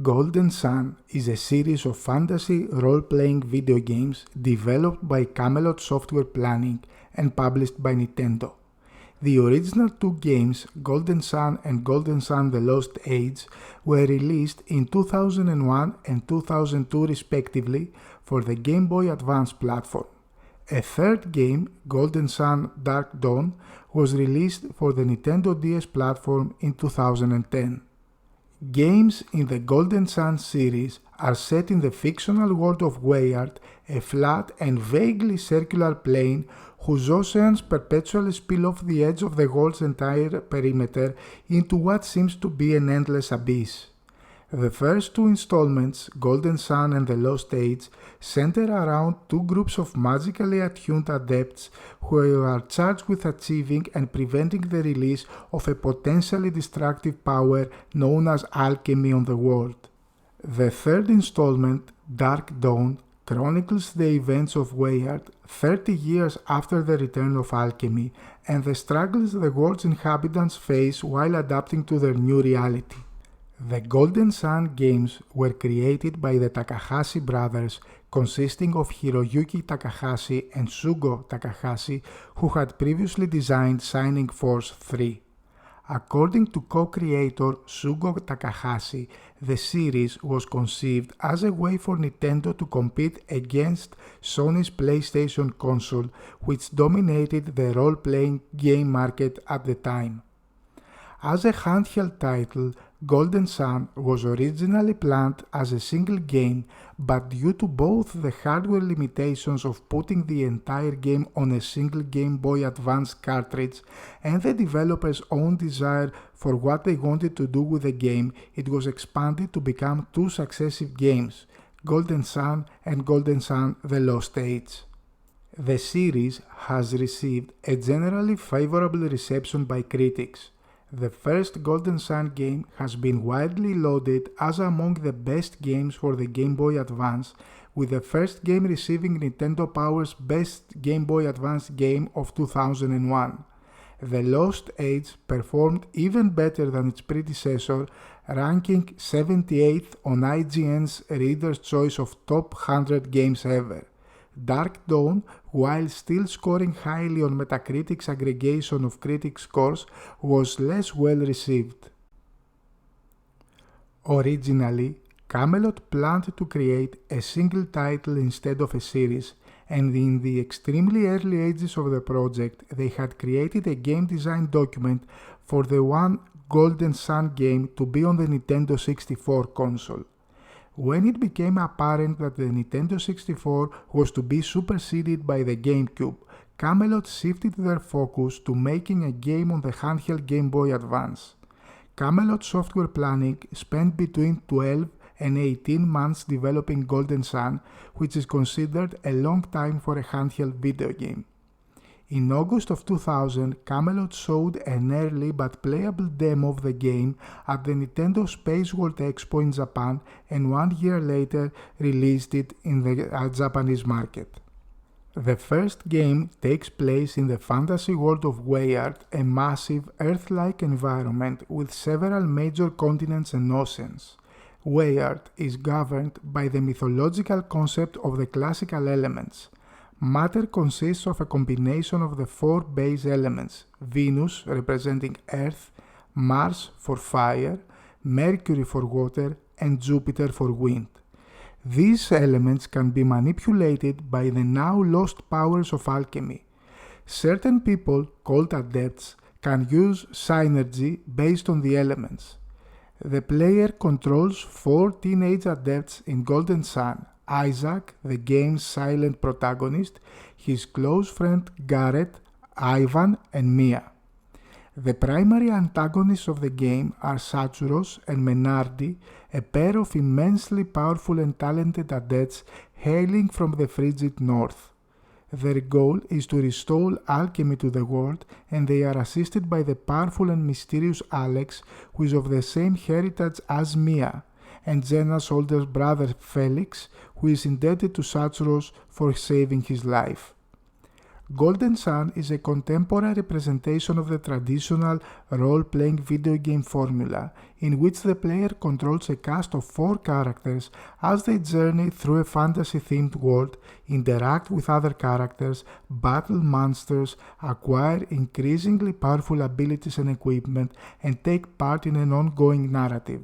Golden Sun is a series of fantasy role-playing video games developed by Camelot Software Planning and published by Nintendo. The original two games, Golden Sun and Golden Sun: The Lost Age, were released in 2001 and 2002 respectively for the Game Boy Advance platform. A third game, Golden Sun: Dark Dawn, was released for the Nintendo DS platform in 2010. Games in the Golden Sun series are set in the fictional world of Weyard, a flat and vaguely circular plane whose oceans perpetually spill off the edge of the world's entire perimeter into what seems to be an endless abyss. The first two installments, Golden Sun and The Lost Age, center around two groups of magically attuned adepts who are charged with achieving and preventing the release of a potentially destructive power known as alchemy on the world. The third installment, Dark Dawn, chronicles the events of Weyard 30 years after the return of alchemy and the struggles the world's inhabitants face while adapting to their new reality. The Golden Sun games were created by the Takahashi brothers, consisting of Hiroyuki Takahashi and Shugo Takahashi, who had previously designed Shining Force 3. According to co-creator Shugo Takahashi, the series was conceived as a way for Nintendo to compete against Sony's PlayStation console, which dominated the role-playing game market at the time. As a handheld title, Golden Sun was originally planned as a single game, but due to both the hardware limitations of putting the entire game on a single Game Boy Advance cartridge and the developer's own desire for what they wanted to do with the game, it was expanded to become two successive games, Golden Sun and Golden Sun: The Lost Age. The series has received a generally favorable reception by critics. The first Golden Sun game has been widely lauded as among the best games for the Game Boy Advance, with the first game receiving Nintendo Power's Best Game Boy Advance Game of 2001. The Lost Age performed even better than its predecessor, ranking 78th on IGN's Reader's Choice of Top 100 Games Ever. Dark Dawn, while still scoring highly on Metacritic's aggregation of critic scores, was less well received. Originally, Camelot planned to create a single title instead of a series, and in the extremely early ages of the project, they had created a game design document for the one Golden Sun game to be on the Nintendo 64 console. When it became apparent that the Nintendo 64 was to be superseded by the GameCube, Camelot shifted their focus to making a game on the handheld Game Boy Advance. Camelot Software Planning spent between 12 and 18 months developing Golden Sun, which is considered a long time for a handheld video game. In August of 2000, Camelot showed an early but playable demo of the game at the Nintendo Space World Expo in Japan, and 1 year later released it in the Japanese market. The first game takes place in the fantasy world of Weyard, a massive Earth-like environment with several major continents and oceans. Weyard is governed by the mythological concept of the classical elements. Matter consists of a combination of the four base elements, Venus representing Earth, Mars for fire, Mercury for water, and Jupiter for wind. These elements can be manipulated by the now lost powers of alchemy. Certain people, called adepts, can use synergy based on the elements. The player controls four teenage adepts in Golden Sun: Isaac, the game's silent protagonist, his close friend Garrett, Ivan, and Mia. The primary antagonists of the game are Saturos and Menardi, a pair of immensely powerful and talented adepts hailing from the frigid north. Their goal is to restore alchemy to the world, and they are assisted by the powerful and mysterious Alex, who is of the same heritage as Mia, and Jenna's older brother Felix, who is indebted to Saturos for saving his life. Golden Sun is a contemporary representation of the traditional role-playing video game formula, in which the player controls a cast of 4 characters as they journey through a fantasy-themed world, interact with other characters, battle monsters, acquire increasingly powerful abilities and equipment, and take part in an ongoing narrative.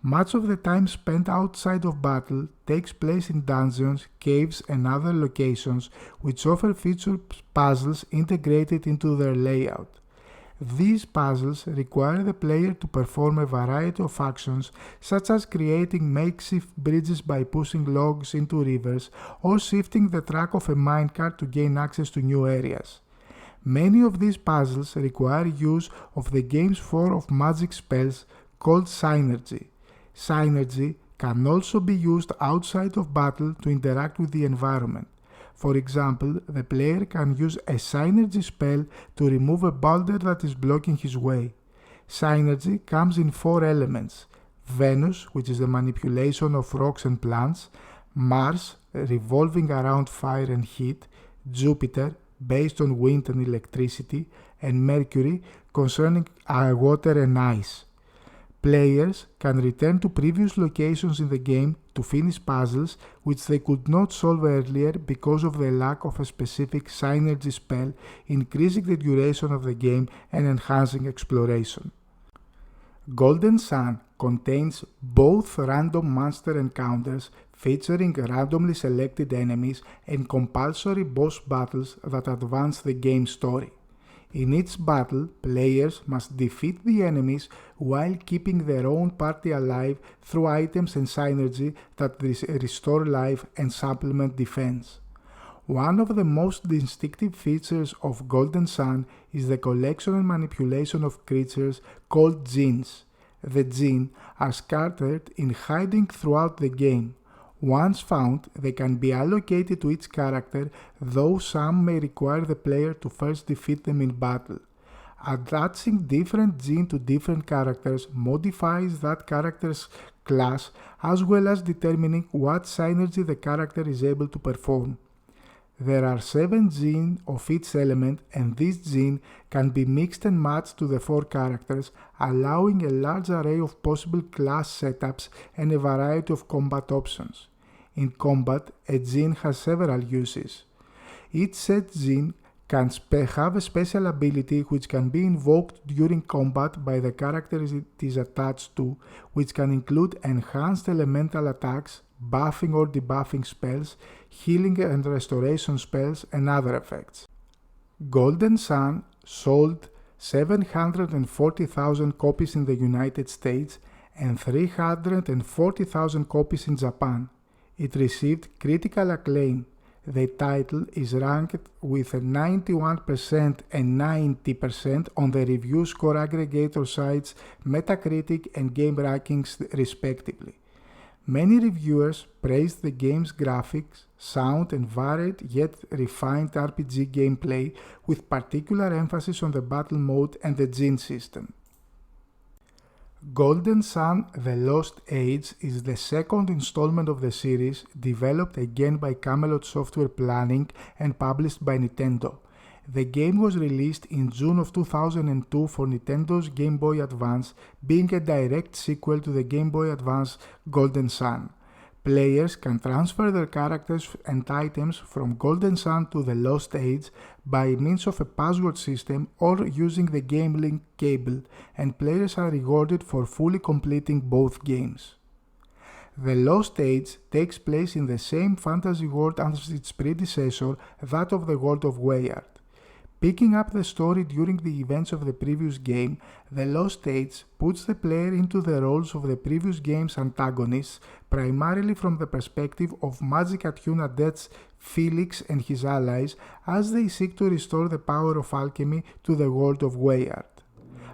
Much of the time spent outside of battle takes place in dungeons, caves, and other locations which often feature puzzles integrated into their layout. These puzzles require the player to perform a variety of actions, such as creating makeshift bridges by pushing logs into rivers or shifting the track of a minecart to gain access to new areas. Many of these puzzles require use of the game's form of magic spells called Synergy. Synergy can also be used outside of battle to interact with the environment. For example, the player can use a Synergy spell to remove a boulder that is blocking his way. Synergy comes in 4 elements: Venus, which is the manipulation of rocks and plants; Mars, revolving around fire and heat; Jupiter, based on wind and electricity; and Mercury, concerning water and ice. Players can return to previous locations in the game to finish puzzles which they could not solve earlier because of the lack of a specific Synergy spell, increasing the duration of the game and enhancing exploration. Golden Sun contains both random monster encounters featuring randomly selected enemies and compulsory boss battles that advance the game's story. In each battle, players must defeat the enemies while keeping their own party alive through items and synergy that restore life and supplement defense. One of the most distinctive features of Golden Sun is the collection and manipulation of creatures called Djinns. The Djinn are scattered in hiding throughout the game. Once found, they can be allocated to each character, though some may require the player to first defeat them in battle. Attaching different Djinn to different characters modifies that character's class, as well as determining what synergy the character is able to perform. There are 7 Djinn of each element, and these Djinn can be mixed and matched to the 4 characters, allowing a large array of possible class setups and a variety of combat options. In combat, a Djinn has several uses. Each set Djinn can have a special ability which can be invoked during combat by the character it is attached to, which can include enhanced elemental attacks, buffing or debuffing spells, healing and restoration spells, and other effects. Golden Sun sold 740,000 copies in the United States and 340,000 copies in Japan. It received critical acclaim. The title is ranked with a 91% and 90% on the review score aggregator sites Metacritic and GameRankings respectively. Many reviewers praised the game's graphics, sound, and varied yet refined RPG gameplay, with particular emphasis on the battle mode and the Djinn system. Golden Sun: The Lost Age is the second installment of the series, developed again by Camelot Software Planning and published by Nintendo. The game was released in June of 2002 for Nintendo's Game Boy Advance, being a direct sequel to the Game Boy Advance Golden Sun. Players can transfer their characters and items from Golden Sun to the Lost Age by means of a password system or using the Game Link cable, and players are rewarded for fully completing both games. The Lost Age takes place in the same fantasy world as its predecessor, that of the World of Weyard. Picking up the story during the events of the previous game, The Lost Age puts the player into the roles of the previous game's antagonists, primarily from the perspective of Magicka Adepts Felix and his allies, as they seek to restore the power of alchemy to the World of Weyard.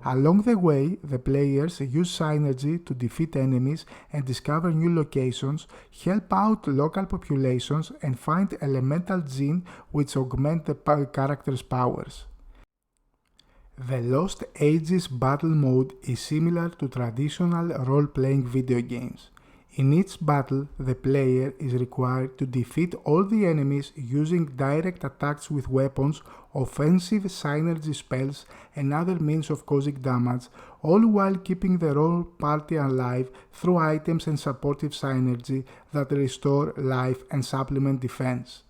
Along the way, the players use synergy to defeat enemies and discover new locations, help out local populations, and find elemental Djinn which augment the character's powers. The Lost Ages battle mode is similar to traditional role-playing video games. In each battle, the player is required to defeat all the enemies using direct attacks with weapons, offensive synergy spells, and other means of causing damage, all while keeping the whole party alive through items and supportive synergy that restore life and supplement defense.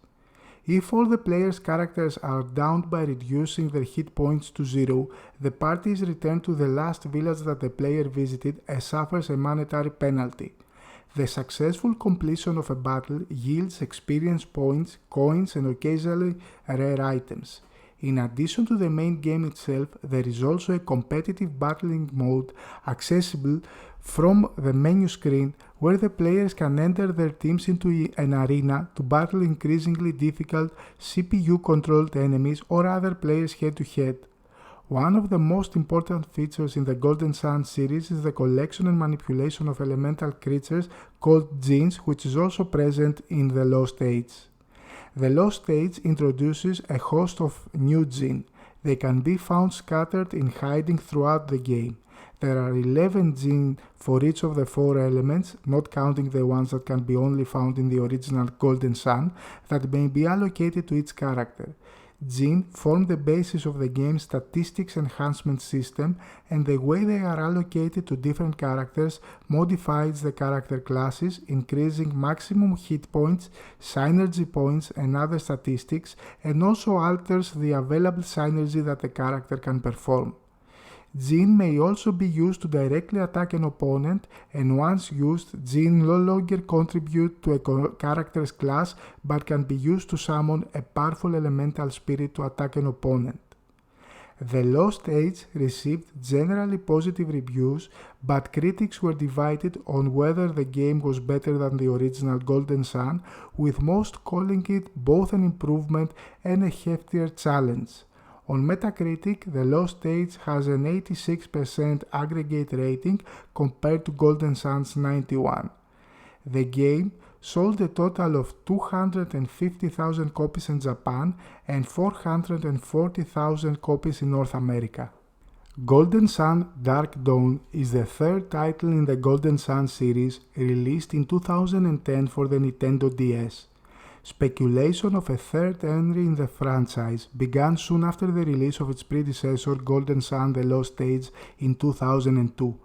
If all the player's characters are downed by reducing their hit points to 0, the party is returned to the last village that the player visited and suffers a monetary penalty. The successful completion of a battle yields experience points, coins, and occasionally rare items. In addition to the main game itself, there is also a competitive battling mode accessible from the menu screen where the players can enter their teams into an arena to battle increasingly difficult CPU-controlled enemies or other players head-to-head. One of the most important features in the Golden Sun series is the collection and manipulation of elemental creatures called Djinns, which is also present in the Lost Age. The Lost Age introduces a host of new Djinn. They can be found scattered in hiding throughout the game. There are 11 Djinn for each of the 4 elements, not counting the ones that can be only found in the original Golden Sun, that may be allocated to each character. Djinn form the basis of the game's statistics enhancement system, and the way they are allocated to different characters modifies the character classes, increasing maximum hit points, synergy points, and other statistics, and also alters the available synergy that the character can perform. Djinn may also be used to directly attack an opponent, and once used, Djinn no longer contribute to a character's class but can be used to summon a powerful elemental spirit to attack an opponent. The Lost Age received generally positive reviews, but critics were divided on whether the game was better than the original Golden Sun, with most calling it both an improvement and a heftier challenge. On Metacritic, The Lost Age has an 86% aggregate rating compared to Golden Sun's 91%. The game sold a total of 250,000 copies in Japan and 440,000 copies in North America. Golden Sun Dark Dawn is the third title in the Golden Sun series, released in 2010 for the Nintendo DS. Speculation of a third entry in the franchise began soon after the release of its predecessor Golden Sun The Lost Age in 2002.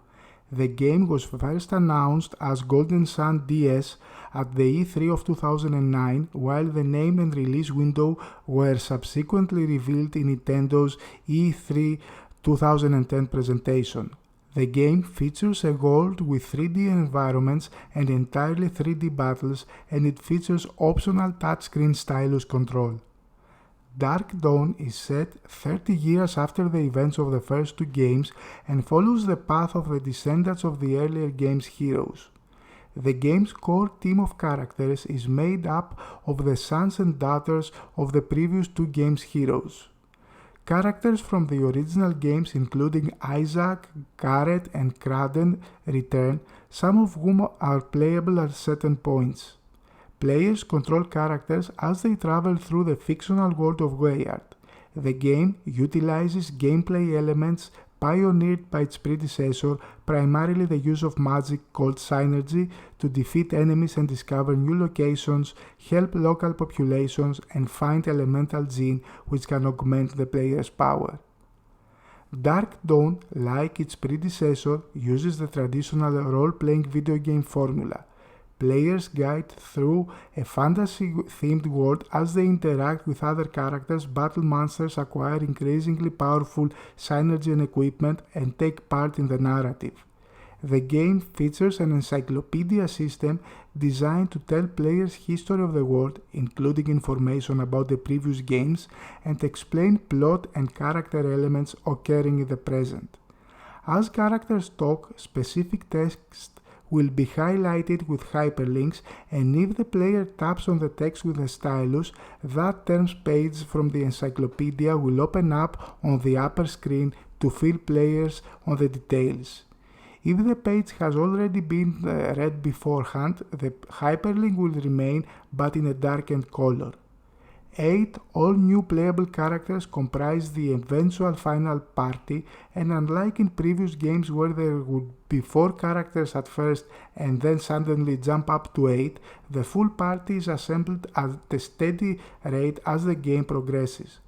The game was first announced as Golden Sun DS at the E3 of 2009, while the name and release window were subsequently revealed in Nintendo's E3 2010 presentation. The game features a world with 3D environments and entirely 3D battles, and it features optional touchscreen stylus control. Dark Dawn is set 30 years after the events of the first 2 games and follows the path of the descendants of the earlier game's heroes. The game's core team of characters is made up of the sons and daughters of the previous 2 games' heroes. Characters from the original games including Isaac, Garrett, and Kraden return, some of whom are playable at certain points. Players control characters as they travel through the fictional world of Weyard. The game utilizes gameplay elements pioneered by its predecessor, primarily the use of magic called Synergy to defeat enemies and discover new locations, help local populations, and find elemental Djinn which can augment the player's power. Dark Dawn, like its predecessor, uses the traditional role-playing video game formula. Players guide through a fantasy-themed world as they interact with other characters, battle monsters, acquire increasingly powerful synergy and equipment, and take part in the narrative. The game features an encyclopedia system designed to tell players history of the world, including information about the previous games, and explain plot and character elements occurring in the present. As characters talk, specific text will be highlighted with hyperlinks, and if the player taps on the text with a stylus, that terms page from the encyclopedia will open up on the upper screen to fill players on the details. If the page has already been read beforehand, the hyperlink will remain but in a darkened color. 8 all-new playable characters comprise the eventual final party, and unlike in previous games where there would be 4 characters at first and then suddenly jump up to 8, the full party is assembled at a steady rate as the game progresses.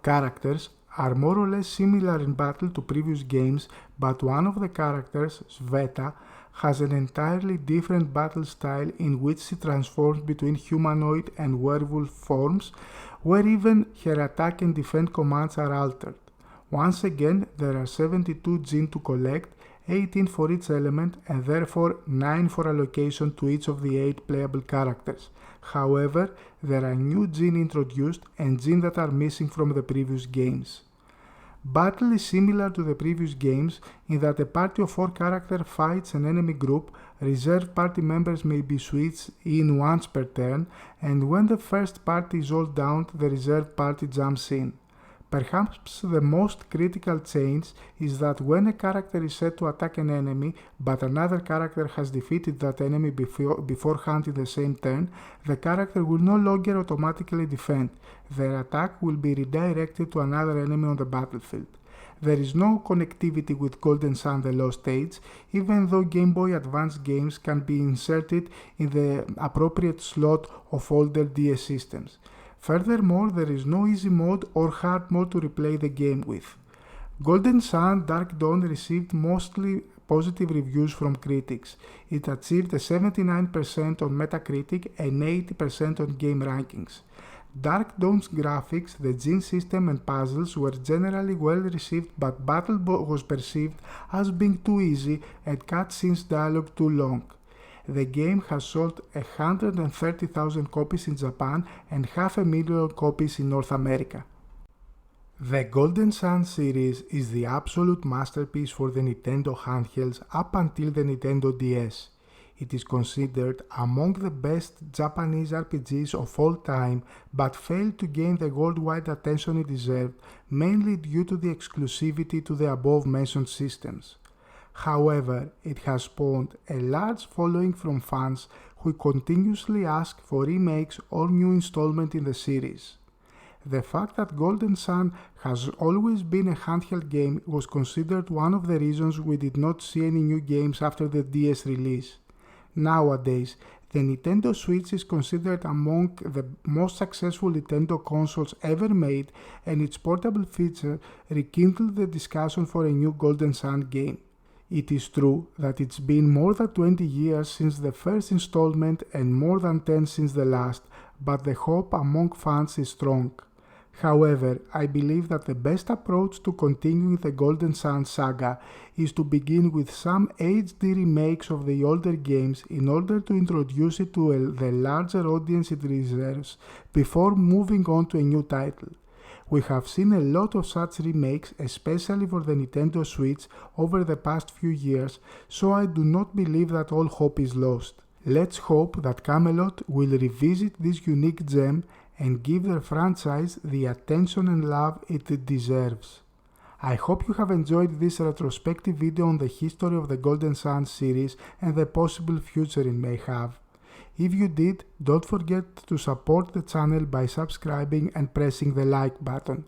Characters are more or less similar in battle to previous games, but one of the characters, Sveta, has an entirely different battle style in which she transforms between humanoid and werewolf forms, where even her attack and defense commands are altered. Once again, there are 72 genes to collect, 18 for each element, and therefore 9 for allocation to each of the 8 playable characters. However, there are new genes introduced and genes that are missing from the previous games. Battle is similar to the previous games in that a party of 4 characters fights an enemy group, reserve party members may be switched in once per turn, and when the first party is all down, the reserve party jumps in. Perhaps the most critical change is that when a character is set to attack an enemy, but another character has defeated that enemy beforehand in the same turn, the character will no longer automatically defend. Their attack will be redirected to another enemy on the battlefield. There is no connectivity with Golden Sun: The Lost Age, even though Game Boy Advance games can be inserted in the appropriate slot of older DS systems. Furthermore, there is no easy mode or hard mode to replay the game with. Golden Sun: Dark Dawn received mostly positive reviews from critics. It achieved a 79% on Metacritic and 80% on game rankings. Dark Dawn's graphics, the gene system and puzzles were generally well received, but battle was perceived as being too easy and cutscenes dialogue too long. The game has sold 130,000 copies in Japan and 500,000 copies in North America. The Golden Sun series is the absolute masterpiece for the Nintendo handhelds up until the Nintendo DS. It is considered among the best Japanese RPGs of all time, but failed to gain the worldwide attention it deserved, mainly due to the exclusivity to the above-mentioned systems. However, it has spawned a large following from fans who continuously ask for remakes or new installment in the series. The fact that Golden Sun has always been a handheld game was considered one of the reasons we did not see any new games after the DS release. Nowadays, the Nintendo Switch is considered among the most successful Nintendo consoles ever made, and its portable feature rekindled the discussion for a new Golden Sun game. It is true that it's been more than 20 years since the first installment and more than 10 since the last, but the hope among fans is strong. However, I believe that the best approach to continuing the Golden Sun saga is to begin with some HD remakes of the older games in order to introduce it to the larger audience it deserves before moving on to a new title. We have seen a lot of such remakes, especially for the Nintendo Switch, over the past few years, so I do not believe that all hope is lost. Let's hope that Camelot will revisit this unique gem and give the franchise the attention and love it deserves. I hope you have enjoyed this retrospective video on the history of the Golden Sun series and the possible future it may have. If you did, don't forget to support the channel by subscribing and pressing the like button.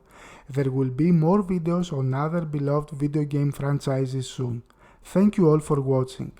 There will be more videos on other beloved video game franchises soon. Thank you all for watching.